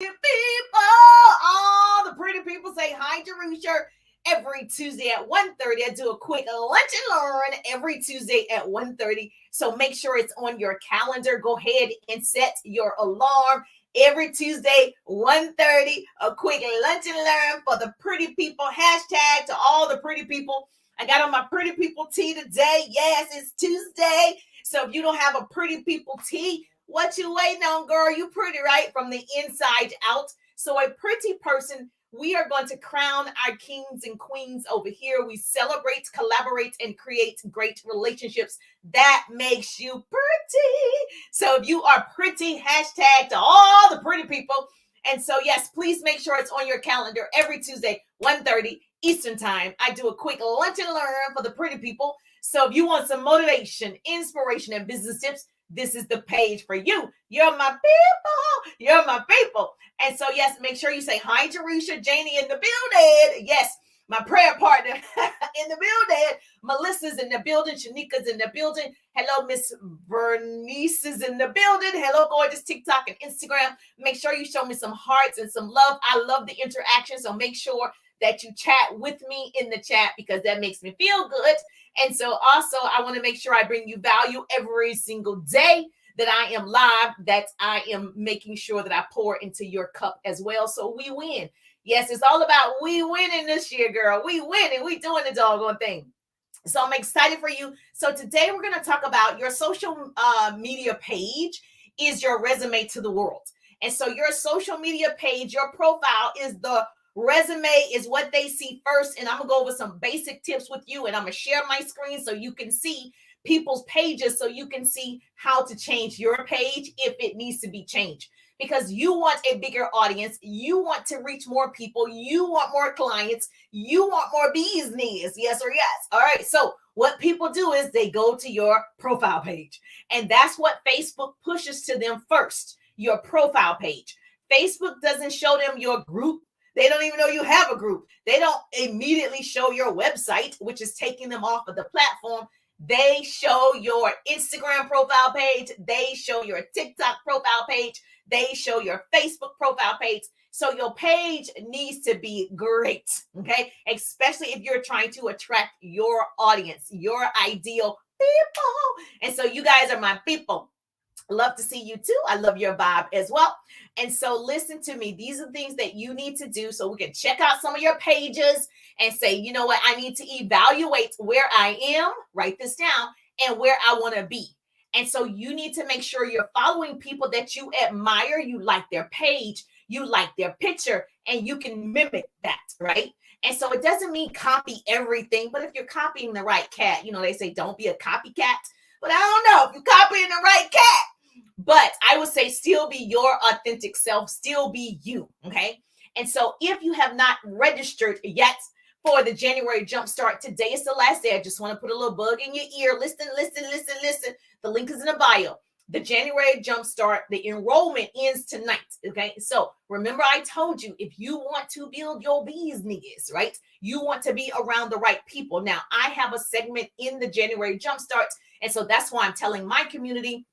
People, all the pretty people say hi, Jerusha. Every Tuesday at 1:30, I do a quick lunch and learn every Tuesday at 1:30. So make sure it's on your calendar. Go ahead and set your alarm. Every Tuesday, 1:30, a quick lunch and learn for the pretty people. Hashtag to all the pretty people. I got on my pretty people tee today. Yes, it's Tuesday. So if you don't have a pretty people tee, what you waiting on, girl? You pretty, right? From the inside out. So a pretty person, we are going to crown our kings and queens over here. We celebrate, collaborate, and create great relationships. That makes you pretty. So if you are pretty, hashtag to all the pretty people. And so, yes, please make sure it's on your calendar every Tuesday, 1:30 Eastern time. I do a quick lunch and learn for the pretty people. So if you want some motivation, inspiration, and business tips, this is the page for you. You're my people. You're my people. And so, yes, make sure you say hi, Jerusha, Janie in the building. Yes, my prayer partner in the building. Melissa's in the building. Shanika's in the building. Hello, Miss Bernice is in the building. Hello, gorgeous TikTok and Instagram. Make sure you show me some hearts and some love. I love the interaction. So make sure that you chat with me in the chat because that makes me feel good. And so also, I want to make sure I bring you value every single day that I am live, that I am making sure that I pour into your cup as well. So we win. Yes, it's all about we winning this year, girl. We winning. We doing the doggone thing. So I'm excited for you. So today we're going to talk about your social media page is your resume to the world. And so your social media page, your profile is the resume, is what they see first. And I'm gonna go over some basic tips with you, and I'm gonna share my screen so you can see people's pages, so you can see how to change your page if it needs to be changed, because you want a bigger audience, you want to reach more people, you want more clients, you want more business. Yes or yes. All right, so what people do is they go to your profile page, and that's what Facebook pushes to them first, your profile page. Facebook doesn't show them your group. They don't even know you have a group. They don't immediately show your website, which is taking them off of the platform. They show your Instagram profile page. They show your TikTok profile page. They show your Facebook profile page. So your page needs to be great, okay? Especially if you're trying to attract your audience, your ideal people. And so you guys are my people. Love to see you too. I love your vibe as well. And so listen to me. These are things that you need to do so we can check out some of your pages and say, you know what, I need to evaluate where I am, write this down, and where I want to be. And so you need to make sure you're following people that you admire, you like their page, you like their picture, and you can mimic that, right? And so it doesn't mean copy everything, but if you're copying the right cat, they say don't be a copycat. But I don't know if you're copying the right cat. But I would say still be your authentic self, still be you, okay? And so if you have not registered yet for the January Jumpstart, today is the last day. I just want to put a little bug in your ear. Listen. The link is in the bio. The January Jumpstart, the enrollment ends tonight, okay? So remember I told you, if you want to build your business, right? You want to be around the right people. Now, I have a segment in the January Jumpstart, and so that's why I'm telling my community.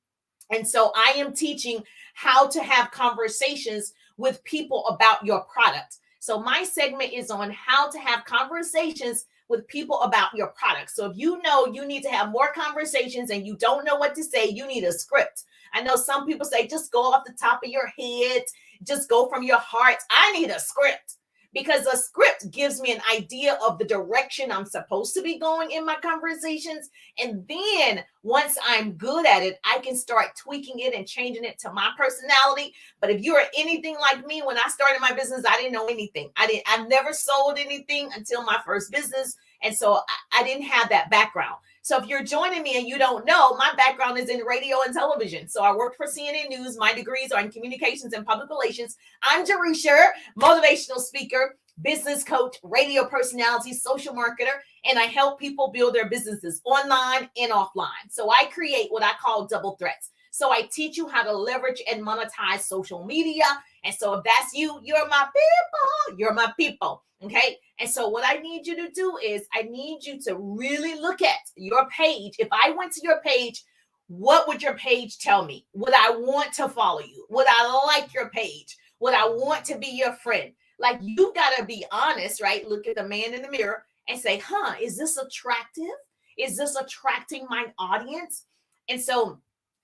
And so I am teaching how to have conversations with people about your product. So my segment is on how to have conversations with people about your product. So if you know you need to have more conversations and you don't know what to say, you need a script. I know some people say, just go off the top of your head, just go from your heart. I need a script, because a script gives me an idea of the direction I'm supposed to be going in my conversations. And then once I'm good at it, I can start tweaking it and changing it to my personality. But if you are anything like me, when I started my business, I didn't know anything. I've never sold anything until my first business. And so I didn't have that background. So if you're joining me and you don't know, my background is in radio and television. So I worked for CNN News. My degrees are in communications and public relations. I'm Jerusha, motivational speaker, business coach, radio personality, social marketer, and I help people build their businesses online and offline. So I create what I call double threats. So I teach you how to leverage and monetize social media. And so if that's you, you're my people. You're my people. Okay. And so what I need you to do is I need you to really look at your page. If I went to your page, what would your page tell me? Would I want to follow you? Would I like your page? Would I want to be your friend? Like, you got to be honest, right? Look at the man in the mirror and say, is this attractive? Is this attracting my audience? And so,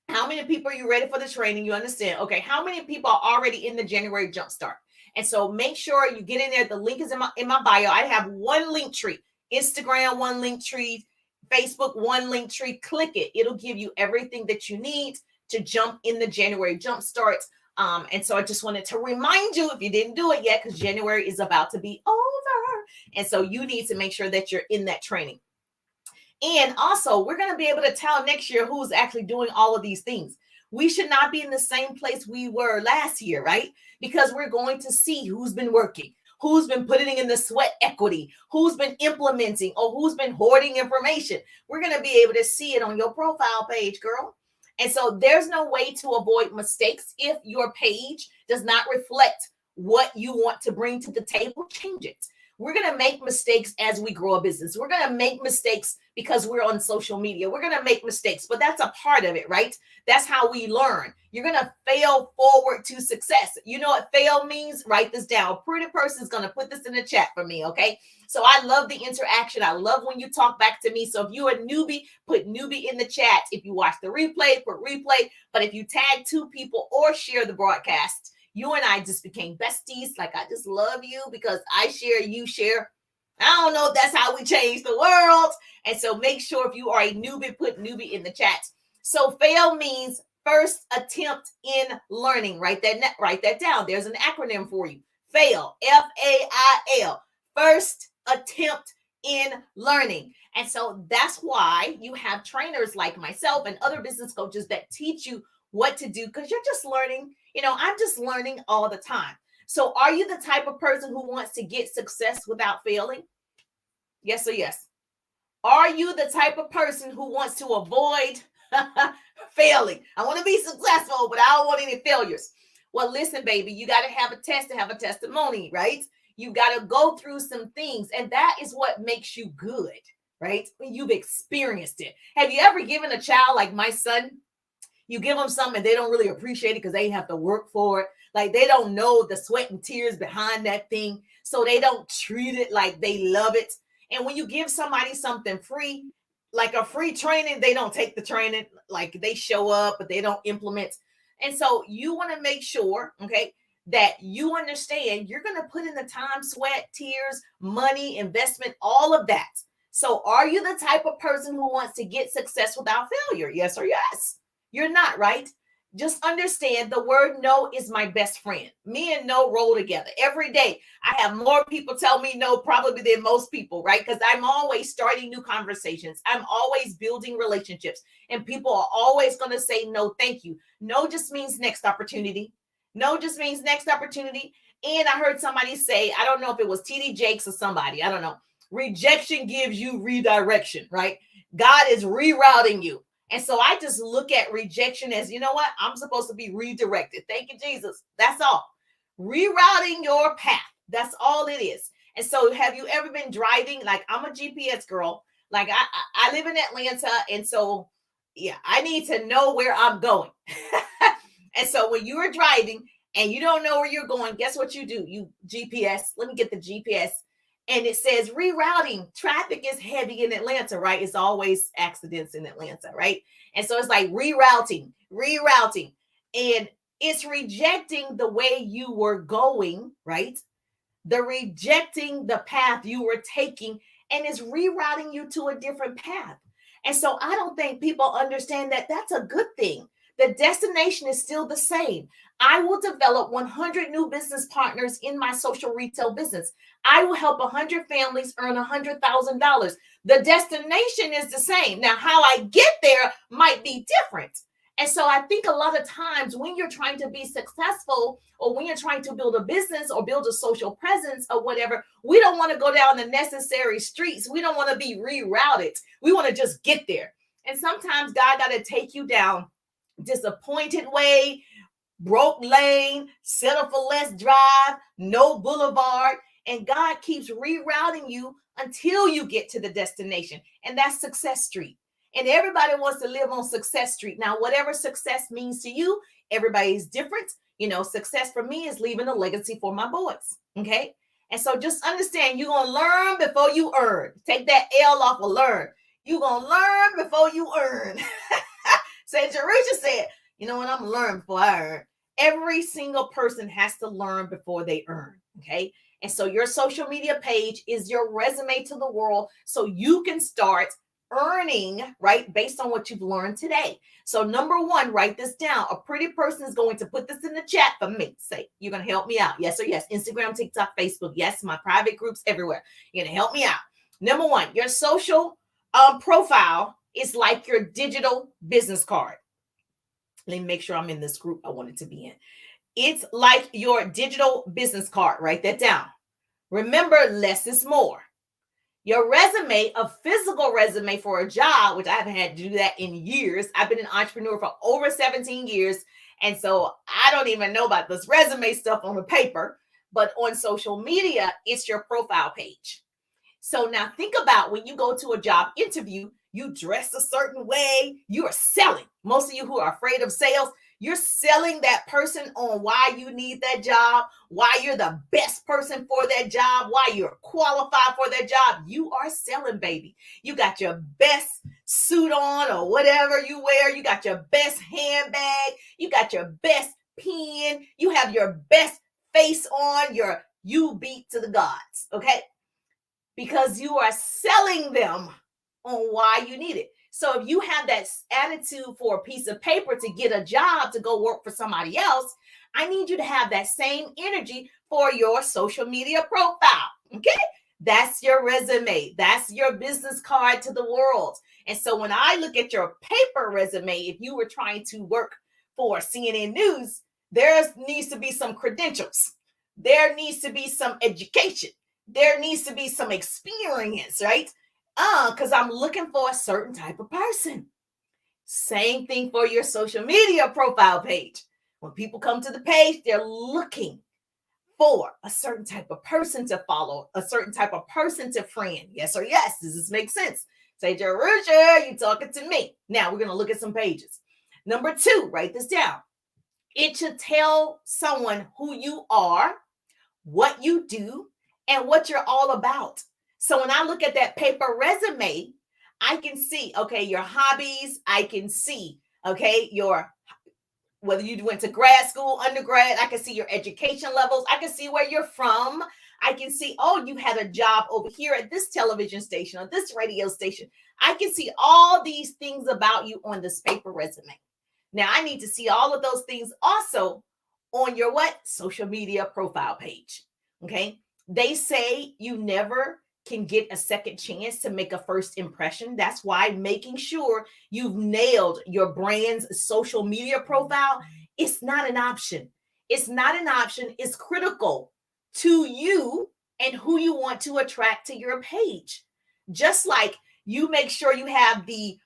how many people are you ready for the training? You understand? Okay. How many people are already in the January Jumpstart? And so make sure you get in there. The link is in my bio. I have one link tree, Instagram, one link tree, Facebook, one link tree. Click it. It'll give you everything that you need to jump in the January Jumpstart. And so I just wanted to remind you, if you didn't do it yet, because January is about to be over. And so you need to make sure that you're in that training. And also, we're going to be able to tell next year who's actually doing all of these things. We should not be in the same place we were last year, right? Because we're going to see who's been working, who's been putting in the sweat equity, who's been implementing, or who's been hoarding information. We're going to be able to see it on your profile page, girl. And so there's no way to avoid mistakes. If your page does not reflect what you want to bring to the table, change it. We're going to make mistakes as we grow a business. We're going to make mistakes because we're on social media. We're going to make mistakes, but that's a part of it, right? That's how we learn. You're going to fail forward to success. You know what fail means? Write this down. A pretty person is going to put this in the chat for me, okay? So I love the interaction. I love when you talk back to me. So if you're a newbie, put newbie in the chat. If you watch the replay, put replay. But if you tag 2 people or share the broadcast, you and I just became besties. Like, I just love you because I share, you share. I don't know if that's how we change the world. And so make sure if you are a newbie, put newbie in the chat. So fail means first attempt in learning. Write that down. There's an acronym for you. FAIL, F-A-I-L, first attempt in learning. And so that's why you have trainers like myself and other business coaches that teach you what to do, because you're just learning. I'm just learning all the time. So are you the type of person who wants to get success without failing? Yes or yes? Are you the type of person who wants to avoid failing? I want to be successful, but I don't want any failures. Well, listen, baby, you got to have a test to have a testimony, right? You got to go through some things, and that is what makes you good, right? When you've experienced it. Have you ever given a child, like my son, you give them something and they don't really appreciate it because they have to work for it. Like, they don't know the sweat and tears behind that thing. So they don't treat it like they love it. And when you give somebody something free, like a free training, they don't take the training. Like, they show up, but they don't implement. And so you want to make sure, okay, that you understand you're going to put in the time, sweat, tears, money, investment, all of that. So are you the type of person who wants to get success without failure? Yes or yes? You're not, right? Just understand the word no is my best friend. Me and no roll together every day. I have more people tell me no probably than most people, right? Because I'm always starting new conversations. I'm always building relationships. And people are always going to say no, thank you. No just means next opportunity. No just means next opportunity. And I heard somebody say, I don't know if it was TD Jakes or somebody, I don't know. Rejection gives you redirection, right? God is rerouting you. And so I just look at rejection as, you know what? I'm supposed to be redirected. Thank you, Jesus. That's all. Rerouting your path. That's all it is. And so have you ever been driving? Like, I'm a GPS girl. Like, I live in Atlanta. And so, yeah, I need to know where I'm going. And so when you are driving and you don't know where you're going, guess what you do? You GPS. Let me get the GPS. And it says rerouting. Traffic is heavy in Atlanta, right? It's always accidents in Atlanta, right? And so it's like rerouting. And it's rejecting the way you were going, right? The rejecting the path you were taking, and it's rerouting you to a different path. And so I don't think people understand that that's a good thing. The destination is still the same. I will develop 100 new business partners in my social retail business. I will help 100 families earn $100,000. The destination is the same. Now, how I get there might be different. And so I think a lot of times when you're trying to be successful, or when you're trying to build a business or build a social presence or whatever, we don't want to go down the necessary streets. We don't want to be rerouted. We want to just get there. And sometimes God got to take you down disappointed way, broke lane, settle for less drive, no boulevard. And God keeps rerouting you until you get to the destination. And that's Success Street. And everybody wants to live on Success Street. Now, whatever success means to you, everybody is different. success for me is leaving a legacy for my boys. Okay. And so just understand you're going to learn before you earn. Take that L off of learn. You're going to learn before you earn. Said Jerusha said, you know what? I'm going to learn before I earn. Every single person has to learn before they earn. Okay. And so your social media page is your resume to the world so you can start earning, right, based on what you've learned today. So number one, write this down. A pretty person is going to put this in the chat for me. Say, you're going to help me out. Yes or yes. Instagram, TikTok, Facebook. Yes, my private groups everywhere. You're going to help me out. Number one, your social profile is like your digital business card. Let me make sure I'm in this group I wanted to be in. It's like your digital business card. Write that down. Remember, less is more. Your resume, a physical resume for a job, which I haven't had to do that in years. I've been an entrepreneur for over 17 years. And so I don't even know about this resume stuff on the paper, but on social media, it's your profile page. So now think about when you go to a job interview, you dress a certain way, you are selling. Most of you who are afraid of sales, you're selling that person on why you need that job, why you're the best person for that job, why you're qualified for that job. You are selling, baby. You got your best suit on or whatever you wear. You got your best handbag. You got your best pen. You have your best face on. You beat to the gods, okay? Because you are selling them on why you need it. So if you have that attitude for a piece of paper to get a job to go work for somebody else, I need you to have that same energy for your social media profile. Okay. That's your resume. That's your business card to the world. And so when I look at your paper resume, if you were trying to work for CNN News, there needs to be some credentials. There needs to be some education. There needs to be some experience, right? Because I'm looking for a certain type of person. Same thing for your social media profile page. When people come to the page, they're looking for a certain type of person to follow, a certain type of person to friend. Yes or yes. Does this make sense? Say, Jerusha, you talking to me. Now we're going to look at some pages. Number 2, write this down. It should tell someone who you are, what you do, and what you're all about. So when I look at that paper resume, I can see, okay, your hobbies. I can see, okay, whether you went to grad school, undergrad. I can see your education levels. I can see where you're from. I can see, oh, you had a job over here at this television station or this radio station. I can see all these things about you on this paper resume. Now I need to see all of those things also on your social media profile page. Okay. They say you never can get a second chance to make a first impression. That's why making sure you've nailed your brand's social media profile, it's not an option. It's not an option. It's critical to you and who you want to attract to your page. Just like you make sure you have the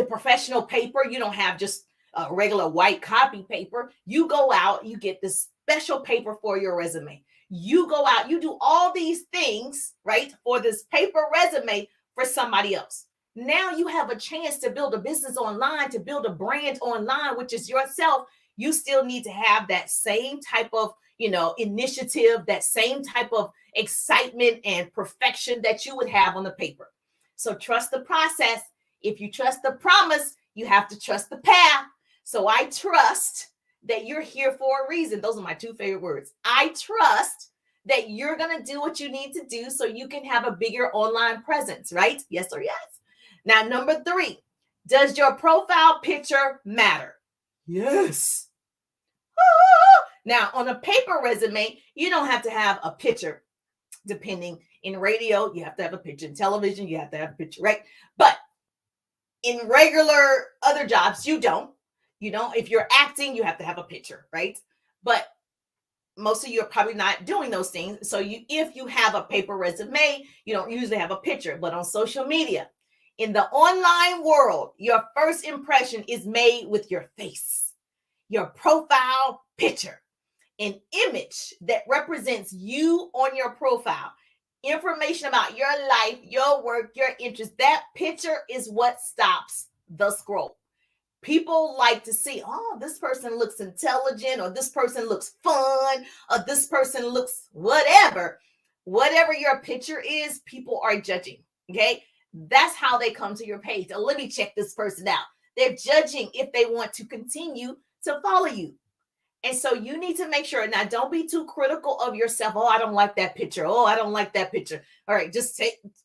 professional paper. You don't have just a regular white copy paper. You go out, you get this special paper for your resume. You go out, you do all these things, right, for this paper resume for somebody else. Now you have a chance to build a business online, to build a brand online, which is yourself. You still need to have that same type of, initiative, that same type of excitement and perfection that you would have on the paper. So trust the process. If you trust the promise, you have to trust the path. So I trust that you're here for a reason. Those are my 2 favorite words. I trust that you're going to do what you need to do so you can have a bigger online presence, right? Yes or yes. Now, number 3, does your profile picture matter? Yes. Now, on a paper resume, you don't have to have a picture. Depending in radio, you have to have a picture. In television, you have to have a picture, right? But in regular other jobs, you don't. If you're acting, you have to have a picture, right? But most of you are probably not doing those things. So if you have a paper resume, you don't usually have a picture. But on social media, in the online world, your first impression is made with your face, your profile picture, an image that represents you on your profile, information about your life, your work, your interests. That picture is what stops the scroll. People like to see, oh, this person looks intelligent, or this person looks fun, or this person looks whatever. Whatever your picture is, people are judging. Okay. That's how they come to your page. Oh, let me check this person out. They're judging if they want to continue to follow you. And so you need to make sure. Now, don't be too critical of yourself. Oh, I don't like that picture. Oh, I don't like that picture. All right, just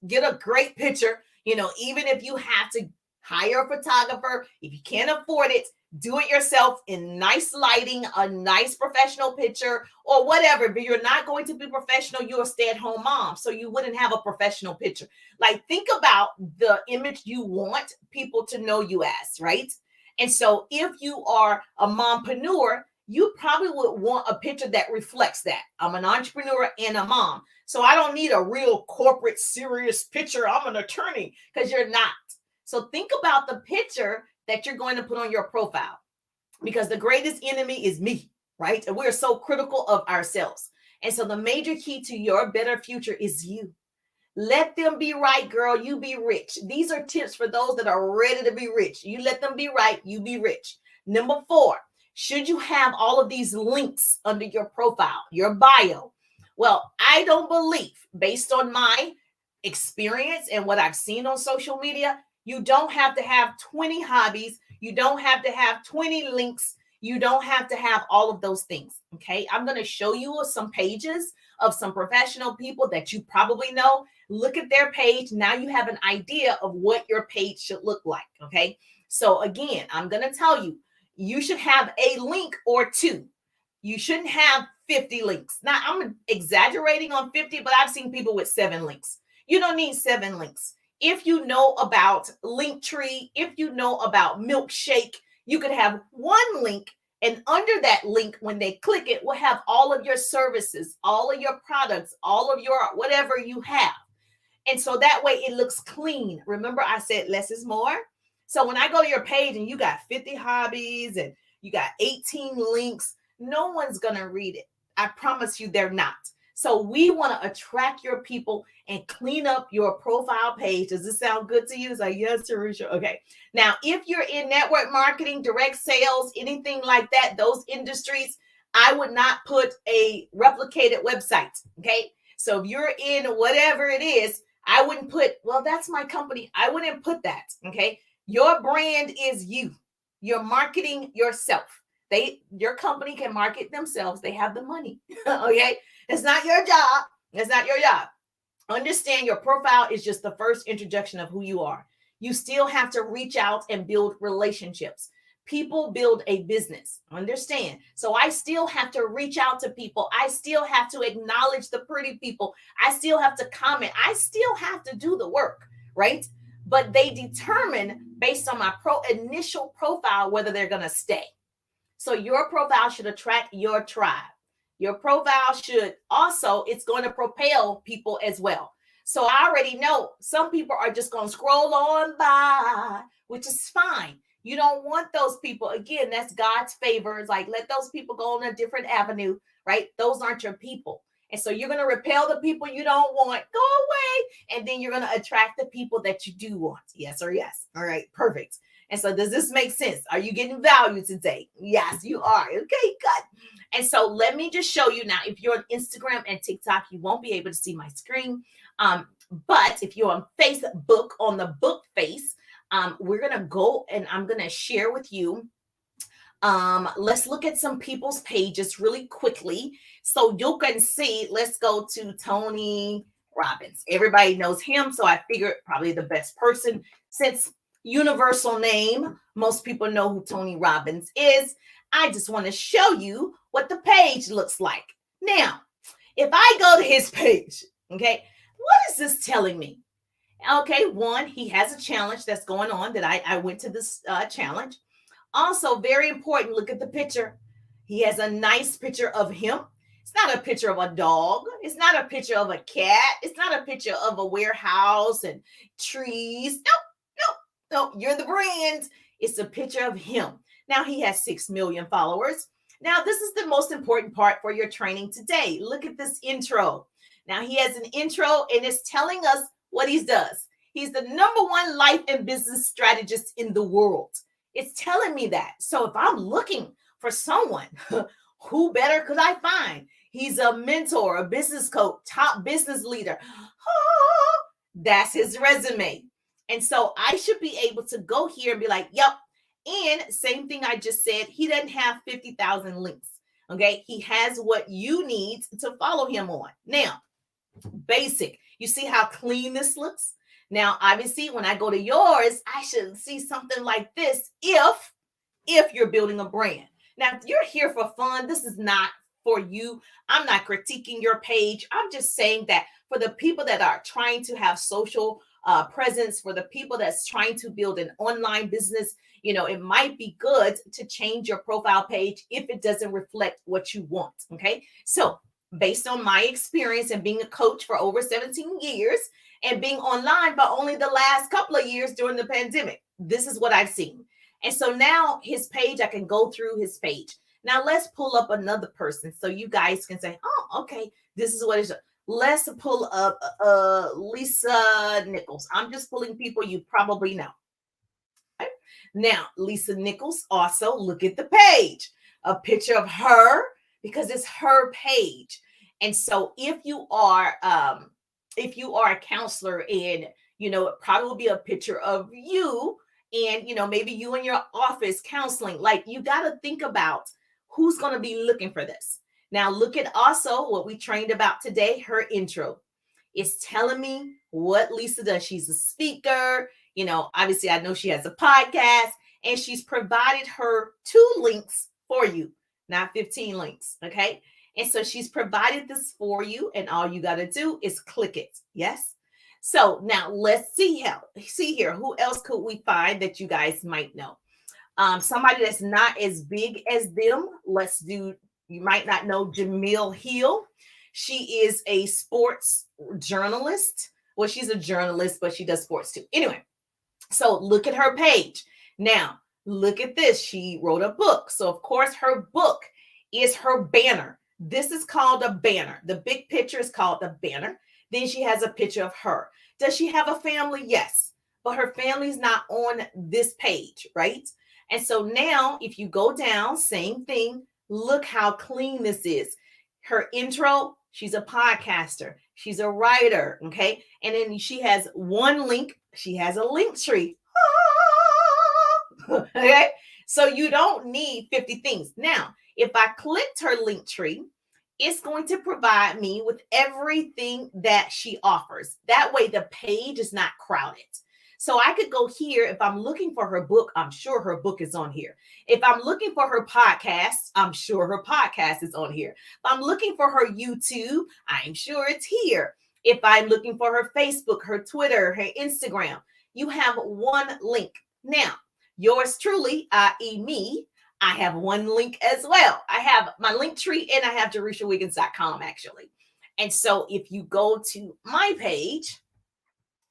get a great picture. Even if you have to hire a photographer, if you can't afford it, do it yourself in nice lighting, a nice professional picture, or whatever. But you're not going to be professional. You're a stay-at-home mom, so you wouldn't have a professional picture. Like, think about the image you want people to know you as, right? And so if you are a mompreneur, you probably would want a picture that reflects that. I'm an entrepreneur and a mom. So I don't need a real corporate serious picture. I'm an attorney, because you're not. So think about the picture that you're going to put on your profile, because the greatest enemy is me, right? And we're so critical of ourselves. And so the major key to your better future is you. Let them be right, girl. You be rich. These are tips for those that are ready to be rich. You let them be right. You be rich. Number 4, should you have all of these links under your profile, your bio? Well, I don't believe, based on my experience and what I've seen on social media, you don't have to have 20 hobbies. You don't have to have 20 links. You don't have to have all of those things. Okay. I'm going to show you some pages of some professional people that you probably know. Look at their page. Now you have an idea of what your page should look like. Okay. So again, I'm going to tell you, you should have a link or 2. You shouldn't have 50 links. Now, I'm exaggerating on 50, but I've seen people with 7 links. You don't need 7 links. If you know about Linktree, if you know about Milkshake, you could have 1 link, and under that link, when they click it, will have all of your services, all of your products, all of your whatever you have. And so that way it looks clean. Remember, I said less is more. So when I go to your page and you got 50 hobbies and you got 18 links, no one's going to read it. I promise you they're not. So we want to attract your people and clean up your profile page. Does this sound good to you? It's like, yes, Teresa. Okay. Now, if you're in network marketing, direct sales, anything like that, those industries, I would not put a replicated website. Okay. So if you're in whatever it is, I wouldn't put, well, that's my company. I wouldn't put that. Okay. Your brand is you. You're marketing yourself. Your company can market themselves. They have the money. Okay. It's not your job. It's not your job. Understand your profile is just the first introduction of who you are. You still have to reach out and build relationships. People build a business. Understand? So I still have to reach out to people. I still have to acknowledge the pretty people. I still have to comment. I still have to do the work, right? But they determine based on my initial profile whether they're going to stay. So your profile should attract your tribe. Your profile should also, it's going to propel people as well. So I already know some people are just going to scroll on by, which is fine. You don't want those people. Again, that's God's favor. It's like, let those people go on a different avenue, right? Those aren't your people. And so you're going to repel the people you don't want. Go away. And then you're going to attract the people that you do want. Yes or yes. All right. Perfect. And so does this make sense? Are you getting value today? Yes, you are. Okay, good. And so let me just show you now. If you're on Instagram and TikTok, you won't be able to see my screen. But if you're on Facebook, on the book face, we're going to go and I'm going to share with you. Let's look at some people's pages really quickly so you can see. Let's go to Tony Robbins. Everybody knows him. So I figured probably the best person since universal name. Most people know who Tony Robbins is. I just want to show you what the page looks like. Now, if I go to his page, okay, what is this telling me? Okay, 1, he has a challenge that's going on that I went to this challenge. Also, very important, look at the picture. He has a nice picture of him. It's not a picture of a dog. It's not a picture of a cat. It's not a picture of a warehouse and trees. No, you're the brand. It's a picture of him. Now he has 6 million followers. Now this is the most important part for your training today. Look at this intro. Now he has an intro and it's telling us what he does. He's the #1 life and business strategist in the world. It's telling me that. So if I'm looking for someone, who better could I find? He's a mentor, a business coach, top business leader. That's his resume. And so I should be able to go here and be like, yep. And same thing I just said, he doesn't have 50,000 links. Okay. He has what you need to follow him on. Now, basic. You see how clean this looks? Now, obviously, when I go to yours, I should see something like this if you're building a brand. Now, if you're here for fun, this is not for you. I'm not critiquing your page. I'm just saying that for the people that are trying to have social presence, for the people that's trying to build an online business, it might be good to change your profile page if it doesn't reflect what you want. Okay. So based on my experience and being a coach for over 17 years and being online but only the last couple of years during the pandemic, this is what I've seen. And so now his page, I can go through his page. Now let's pull up another person so you guys can say, oh, okay, this is what it is. Let's pull up Lisa Nichols. I'm just pulling people you probably know. Okay. Now, Lisa Nichols, also look at the page, a picture of her, because it's her page. And so if you are a counselor, and it probably will be a picture of you, and maybe you in your office counseling. Like, you got to think about who's going to be looking for this. Now look at also what we trained about today, her intro. It's telling me what Lisa does. She's a speaker, obviously I know she has a podcast, and she's provided her 2 links for you, not 15 links. Okay. And so she's provided this for you, and all you got to do is click it. Yes. So now let's see here. Who else could we find that you guys might know? Somebody that's not as big as them. You might not know Jamil Hill. She is a sports journalist. Well, she's a journalist, but she does sports too. Anyway, so look at her page. Now, look at this. She wrote a book. So, of course, her book is her banner. This is called a banner. The big picture is called the banner. Then she has a picture of her. Does she have a family? Yes. But her family's not on this page, right? And so now if you go down, same thing, look how clean this is. Her intro, she's a podcaster. She's a writer, okay? And then she has one link. She has a link tree. Okay? So you don't need 50 things. Now, if I clicked her link tree, it's going to provide me with everything that she offers. That way the page is not crowded. So I could go here. If I'm looking for her book, I'm sure her book is on here. If I'm looking for her podcast, I'm sure her podcast is on here. If I'm looking for her YouTube, I'm sure it's here. If I'm looking for her Facebook, her Twitter, her Instagram, you have one link. Now, yours truly, i.e. me, I have one link as well. I have my link tree, and I have JerushaWiggins.com actually. And so if you go to my page,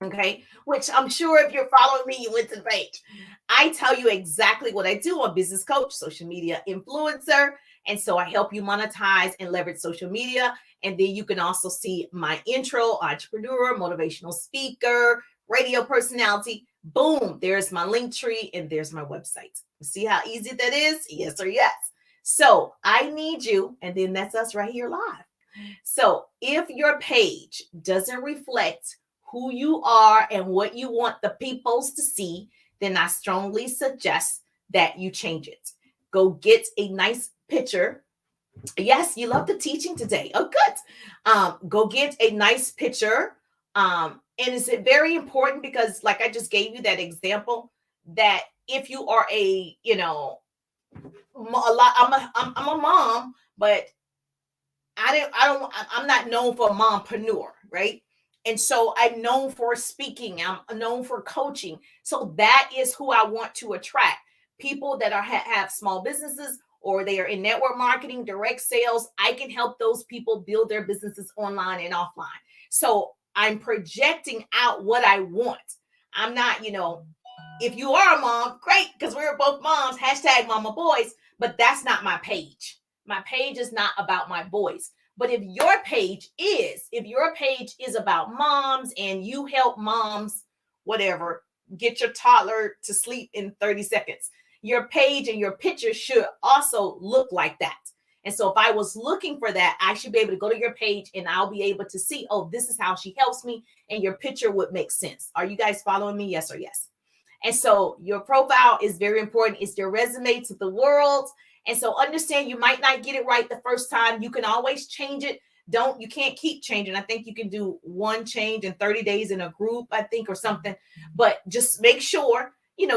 okay, which I'm sure if you're following me, you went to the page. I tell you exactly what I do. I'm a business coach, social media influencer. And so I help you monetize and leverage social media. And then you can also see my intro, entrepreneur, motivational speaker, radio personality. Boom, there's my link tree, and there's my website. See how easy that is? Yes or yes. So I need you, and then that's us right here live. So if your page doesn't reflect who you are and what you want the peoples to see, then I strongly suggest that you change it. Go get a nice picture. Yes, you love the teaching today. Oh, good. Go get a nice picture. And it's very important because, like I just gave you that example, that if you are I'm a mom, but I'm not known for a mompreneur, right? And so I'm known for speaking. I'm known for coaching. So that is who I want to attract. People that have small businesses, or they are in network marketing, direct sales. I can help those people build their businesses online and offline. So I'm projecting out what I want. I'm not, if you are a mom, great, because we're both moms, hashtag mama boys, but that's not my page. My page is not about my boys. But if your page is about moms, and you help moms, whatever, get your toddler to sleep in 30 seconds, your page and your picture should also look like that. And so if I was looking for that, I should be able to go to your page and I'll be able to see, oh, this is how she helps me. And your picture would make sense. Are you guys following me? Yes or yes? And so your profile is very important. It's your resume to the world. And so understand you might not get it right the first time. You can always change it. You can't keep changing. I think you can do one change in 30 days in a group, I think, or something. But just make sure,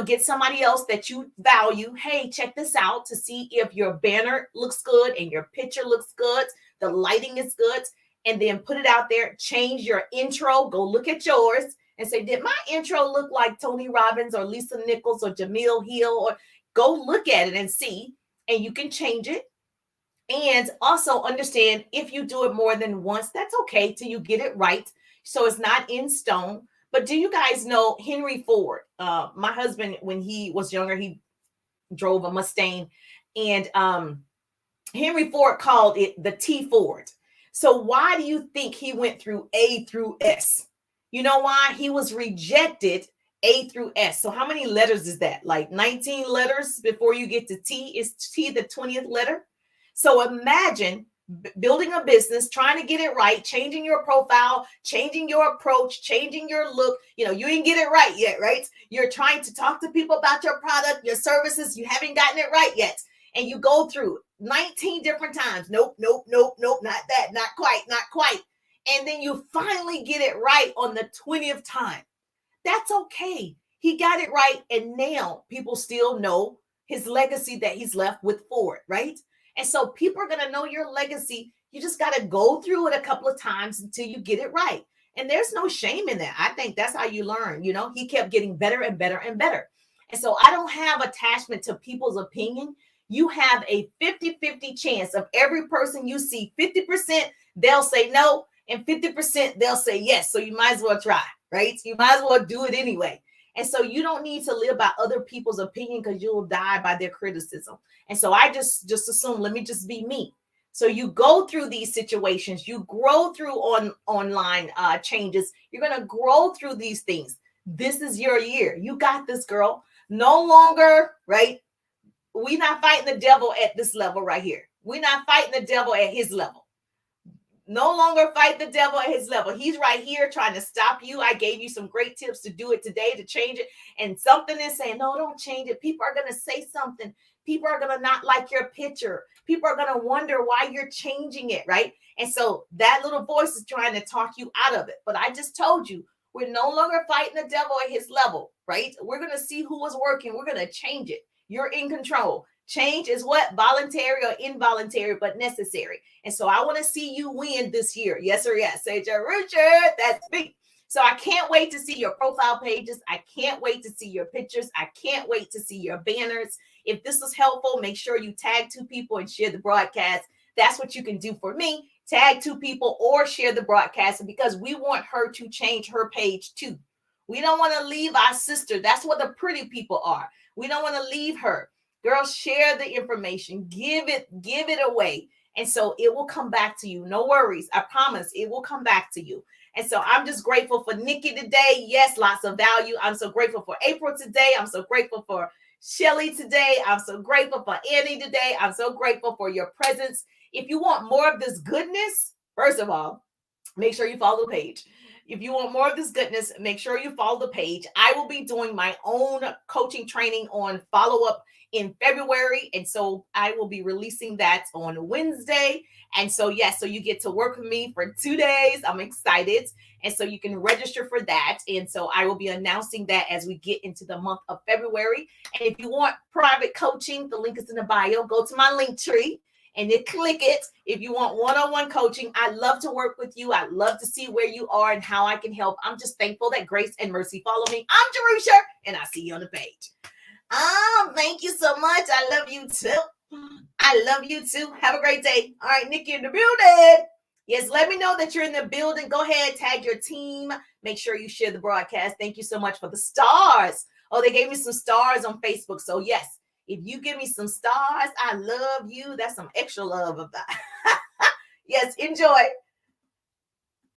get somebody else that you value. Hey, check this out to see if your banner looks good and your picture looks good. The lighting is good. And then put it out there. Change your intro. Go look at yours and say, did my intro look like Tony Robbins or Lisa Nichols or Jamil Hill? Or go look at it and see. And you can change it. And also understand if you do it more than once, that's okay till you get it right. So it's not in stone. But do you guys know Henry Ford? My husband, when he was younger, he drove a Mustang. And Henry Ford called it the T Ford. So why do you think he went through A through S? You know why? He was rejected A through S. So how many letters is that? Like 19 letters before you get to T. Is T the 20th letter? So imagine building a business, trying to get it right, changing your profile, changing your approach, changing your look. You ain't get it right yet, right? You're trying to talk to people about your product, your services. You haven't gotten it right yet. And you go through 19 different times. Nope, not that, not quite. And then you finally get it right on the 20th time. That's okay. He got it right. And now people still know his legacy that he's left with Ford, right? And so people are going to know your legacy. You just got to go through it a couple of times until you get it right. And there's no shame in that. I think that's how you learn. He kept getting better and better and better. And so I don't have attachment to people's opinion. You have a 50-50 chance of every person you see. 50% they'll say no, and 50% they'll say yes. So you might as well try, right? You might as well do it anyway. And so you don't need to live by other people's opinion because you'll die by their criticism. And so I just assume, let me just be me. So you go through these situations, you grow through online changes. You're going to grow through these things. This is your year. You got this, girl. No longer, right? We're not fighting the devil at this level right here. We're not fighting the devil at his level. No longer fight the devil at his level. He's right here trying to stop you. I gave you some great tips to do it today, to change it. And something is saying, no, don't change it. People are going to say something. People are going to not like your picture. People are going to wonder why you're changing it, right? And so that little voice is trying to talk you out of it. But I just told you, we're no longer fighting the devil at his level, right? We're going to see who is working. We're going to change it. You're in control. Change is what? Voluntary or involuntary, but necessary. And so I want to see you win this year. Yes or yes. Say, Richard, that's me. So I can't wait to see your profile pages. I can't wait to see your pictures. I can't wait to see your banners. If this was helpful, make sure you tag 2 people and share the broadcast. That's what you can do for me. Tag 2 people or share the broadcast because we want her to change her page too. We don't want to leave our sister. That's what the pretty people are. We don't want to leave her. Girl, share the information. Give it away. And so it will come back to you. No worries. I promise it will come back to you. And so I'm just grateful for Nikki today. Yes, lots of value. I'm so grateful for April today. I'm so grateful for Shelly today. I'm so grateful for Annie today. I'm so grateful for your presence. If you want more of this goodness, first of all, make sure you follow the page. If you want more of this goodness, make sure you follow the page. I will be doing my own coaching training on follow-up in February. And so I will be releasing that on Wednesday. And so, yes, so you get to work with me for 2 days. I'm excited. And so you can register for that. And so I will be announcing that as we get into the month of February. And if you want private coaching, the link is in the bio. Go to my link tree and then click it. If you want one-on-one coaching, I'd love to work with you. I'd love to see where you are and how I can help. I'm just thankful that grace and mercy follow me. I'm Jerusha, and I'll see you on the page. Thank you so much. I love you too. I love you too. Have a great day. All right, Nikki in the building. Yes, let me know that you're in the building. Go ahead, tag your team. Make sure you share the broadcast. Thank you so much for the stars. Oh, they gave me some stars on Facebook. So yes, if you give me some stars, I love you. That's some extra love about. Yes, enjoy.